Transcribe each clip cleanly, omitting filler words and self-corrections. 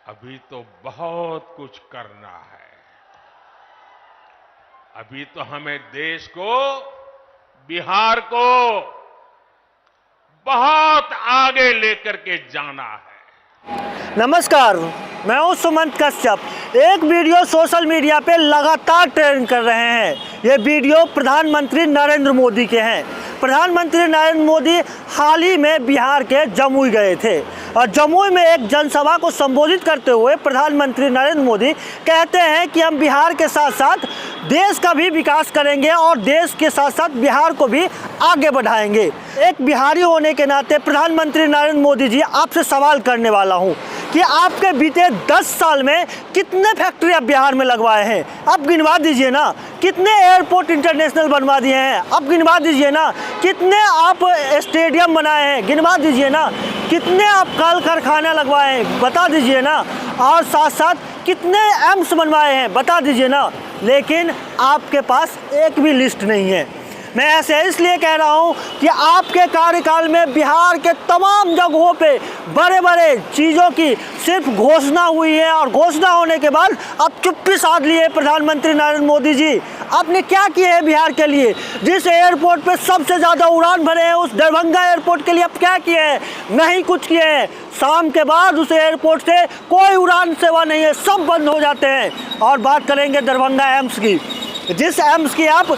अभी तो बहुत कुछ करना है। अभी तो हमें देश को, बिहार को बहुत आगे लेकर के जाना है। नमस्कार, मैं हूं सुमंत कश्यप। एक वीडियो सोशल मीडिया पे लगातार ट्रेंड कर रहे हैं। ये वीडियो प्रधानमंत्री नरेंद्र मोदी के हैं। प्रधानमंत्री नरेंद्र मोदी हाल ही में बिहार के जमुई गए थे और जमुई में एक जनसभा को संबोधित करते हुए प्रधानमंत्री नरेंद्र मोदी कहते हैं कि हम बिहार के साथ साथ देश का भी विकास करेंगे और देश के साथ साथ बिहार को भी आगे बढ़ाएंगे। एक बिहारी होने के नाते प्रधानमंत्री नरेंद्र मोदी जी, आपसे सवाल करने वाला हूं कि आपके बीते 10 साल में कितने फैक्ट्री आप बिहार में लगवाए हैं? आप गिनवा दीजिए ना। कितने एयरपोर्ट इंटरनेशनल बनवा दिए हैं? आप गिनवा दीजिए ना। कितने आप स्टेडियम बनाए हैं? गिनवा दीजिए ना। कितने आप कल कारखाना लगवाए हैं? बता दीजिए ना। और साथ साथ कितने एम्स बनवाए हैं? बता दीजिए ना। लेकिन आपके पास एक भी लिस्ट नहीं है। मैं ऐसे इसलिए कह रहा हूं कि आपके कार्यकाल में बिहार के तमाम जगहों पे बड़े बड़े चीज़ों की सिर्फ घोषणा हुई है और घोषणा होने के बाद अब चुप्पी साध लिए प्रधानमंत्री नरेंद्र मोदी जी। आपने क्या किया है बिहार के लिए? जिस एयरपोर्ट पे सबसे ज़्यादा उड़ान भरे हैं उस दरभंगा एयरपोर्ट के लिए आप क्या किए हैं? नहीं कुछ किए हैं। शाम के बाद उस एयरपोर्ट से कोई उड़ान सेवा नहीं है, सब बंद हो जाते हैं। और बात करेंगे दरभंगा एम्स की। जिस एम्स की आप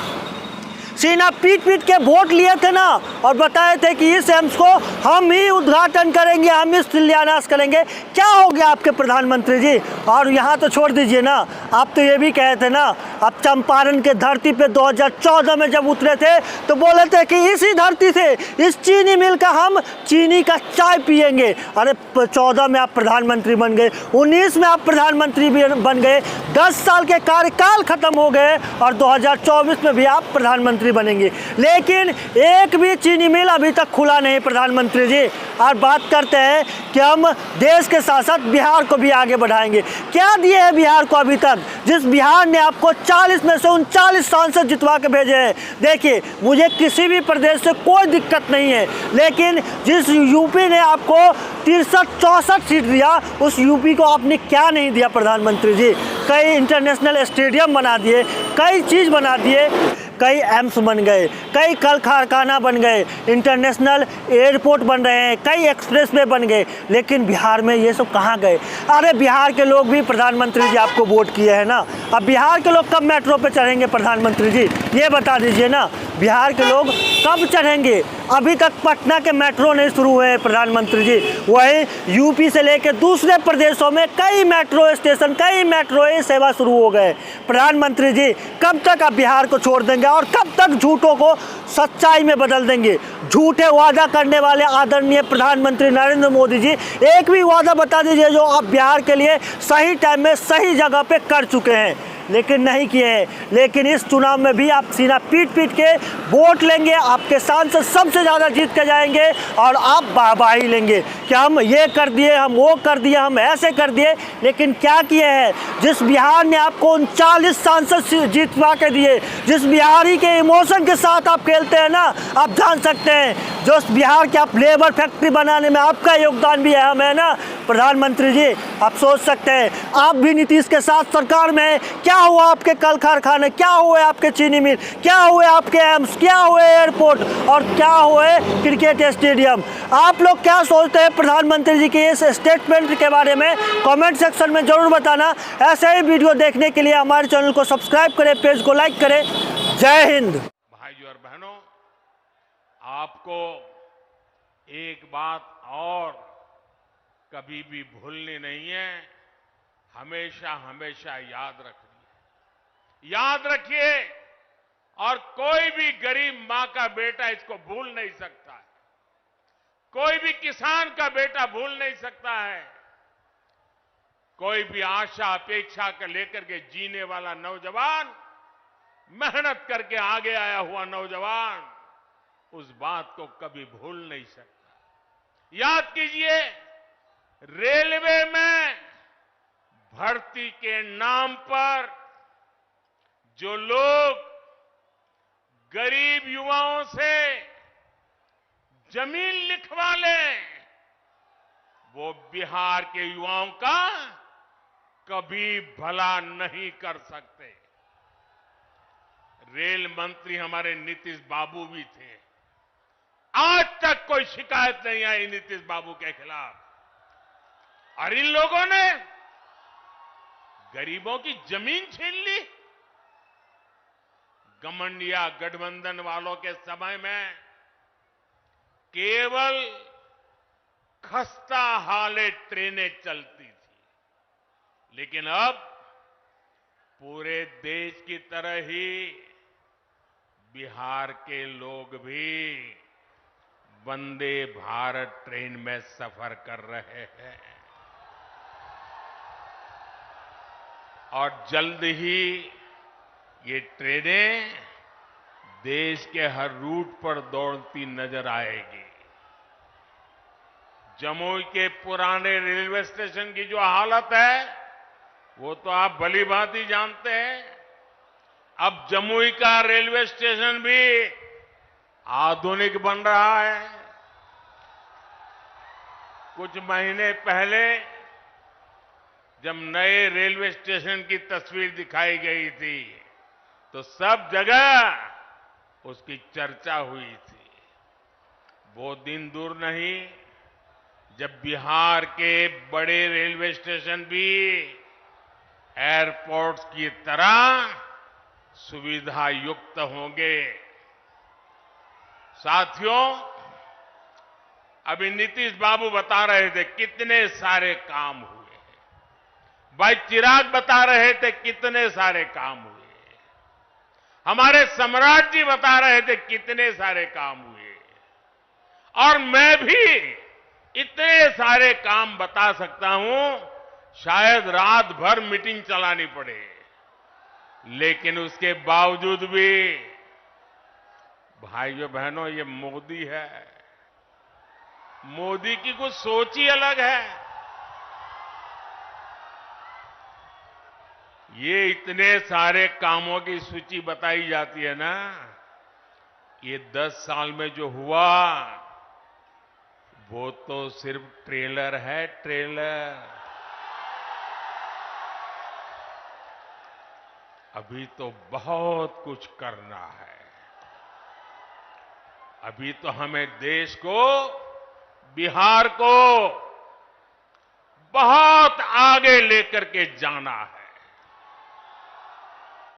सीना पीट पीट के वोट लिए थे ना और बताए थे कि इस एम्स को हम ही उद्घाटन करेंगे, हम ही शिलान्यास करेंगे। क्या हो गया आपके प्रधानमंत्री जी? और यहाँ तो छोड़ दीजिए ना, आप तो ये भी कहे थे ना, आप चंपारण के धरती पे 2014 में जब उतरे थे तो बोले थे कि इसी धरती से, इस चीनी मिल का हम चीनी का चाय पियेंगे। अरे 14 में आप प्रधानमंत्री बन गए, 19 में आप प्रधानमंत्री बन गए, 10 साल के कार्यकाल खत्म हो गए और 2024 में भी आप प्रधानमंत्री बनेंगे, लेकिन एक भी चीनी मिल अभी तक खुला नहीं प्रधानमंत्री जी। और बात करते हैं कि हम देश के साथ साथ बिहार को भी आगे बढ़ाएंगे। क्या दिए हैं बिहार को अभी तक, जिस बिहार ने आपको 40 में से 39 सांसद जितवा के भेजे हैं? देखिए, मुझे किसी भी प्रदेश से कोई दिक्कत नहीं है, लेकिन जिस यूपी ने आपको 63-64 सीट दिया, उस यूपी को आपने क्या नहीं दिया प्रधानमंत्री जी? कई इंटरनेशनल स्टेडियम बना दिए, कई चीज़ बना दिए, कई एम्स बन गए, कई कल कारखाना बन गए, इंटरनेशनल एयरपोर्ट बन रहे हैं, कई एक्सप्रेसवे बन गए, लेकिन बिहार में ये सब कहाँ गए? अरे बिहार के लोग भी प्रधानमंत्री जी आपको वोट किए हैं ना। अब बिहार के लोग कब मेट्रो पे चढ़ेंगे प्रधानमंत्री जी? ये बता दीजिए ना। बिहार के लोग कब चढ़ेंगे? अभी तक पटना के मेट्रो नहीं शुरू हुए हैं प्रधानमंत्री जी। वहीं यूपी से लेकर दूसरे प्रदेशों में कई मेट्रो स्टेशन, कई मेट्रो सेवा शुरू हो गए। प्रधानमंत्री जी, कब तक आप बिहार को छोड़ देंगे और कब तक झूठों को सच्चाई में बदल देंगे? झूठे वादा करने वाले आदरणीय प्रधानमंत्री नरेंद्र मोदी जी, एक भी वादा बता दीजिए जो आप बिहार के लिए सही टाइम में सही जगह पे कर चुके हैं, लेकिन नहीं किए हैं। लेकिन इस चुनाव में भी आप सीना पीट पीट के वोट लेंगे, आपके सांसद सबसे ज़्यादा जीत के जाएंगे और आप वाहवाही लेंगे कि हम ये कर दिए, हम वो कर दिए, हम ऐसे कर दिए, लेकिन क्या किए हैं? जिस बिहार ने आपको 39 सांसद जीतवा के दिए, जिस बिहारी के इमोशन के साथ आप खेलते हैं ना, आप जान सकते हैं जो बिहार के आप लेबर फैक्ट्री बनाने में आपका योगदान भी अहम है ना प्रधानमंत्री जी। आप सोच सकते हैं, आप भी नीतीश के साथ सरकार में हैं। क्या हुआ आपके कल कारखाने? क्या हुए आपके चीनी मिल? क्या हुए आपके एम्स? क्या हुए एयरपोर्ट? और क्या हुए क्रिकेट स्टेडियम? आप लोग क्या सोचते हैं प्रधानमंत्री जी के इस स्टेटमेंट के बारे में? कमेंट सेक्शन में जरूर बताना। ऐसे ही वीडियो देखने के लिए हमारे चैनल को सब्सक्राइब करें, पेज को लाइक करें। जय हिंद। भाइयों और बहनों, आपको एक बात और कभी भी भूलनी नहीं है, हमेशा हमेशा याद रखनी है। याद रखिए, और कोई भी गरीब मां का बेटा इसको भूल नहीं सकता है, कोई भी किसान का बेटा भूल नहीं सकता है, कोई भी आशा अपेक्षा कर लेकर के जीने वाला नौजवान, मेहनत करके आगे आया हुआ नौजवान उस बात को कभी भूल नहीं सकता। याद कीजिए, रेलवे में भर्ती के नाम पर जो लोग गरीब युवाओं से जमीन लिखवा लें, वो बिहार के युवाओं का कभी भला नहीं कर सकते। रेल मंत्री हमारे नीतीश बाबू भी थे। आज तक कोई शिकायत नहीं आई नीतीश बाबू के खिलाफ। और इन लोगों ने गरीबों की जमीन छीन ली। घमंडिया गठबंधन वालों के समय में केवल खस्ता हाले ट्रेनें चलती थी, लेकिन अब पूरे देश की तरह ही बिहार के लोग भी वंदे भारत ट्रेन में सफर कर रहे हैं। और जल्द ही ये ट्रेनें देश के हर रूट पर दौड़ती नजर आएगी। जमुई के पुराने रेलवे स्टेशन की जो हालत है वो तो आप भली भांति जानते हैं। अब जमुई का रेलवे स्टेशन भी आधुनिक बन रहा है। कुछ महीने पहले जब नए रेलवे स्टेशन की तस्वीर दिखाई गई थी तो सब जगह उसकी चर्चा हुई थी। वो दिन दूर नहीं जब बिहार के बड़े रेलवे स्टेशन भी एयरपोर्ट्स की तरह सुविधा युक्त होंगे। साथियों, अभी नीतीश बाबू बता रहे थे कितने सारे काम हुए हैं। भाई चिराग बता रहे थे कितने सारे काम हुए। हमारे सम्राट जी बता रहे थे कितने सारे काम हुए। और मैं भी इतने सारे काम बता सकता हूं, शायद रात भर मीटिंग चलानी पड़े। लेकिन उसके बावजूद भी भाइयों बहनों, ये मोदी है। मोदी की कुछ सोच ही अलग है। ये इतने सारे कामों की सूची बताई जाती है ना, ये 10 साल में जो हुआ वो तो सिर्फ ट्रेलर है, ट्रेलर। अभी तो बहुत कुछ करना है। अभी तो हमें देश को, बिहार को बहुत आगे लेकर के जाना है।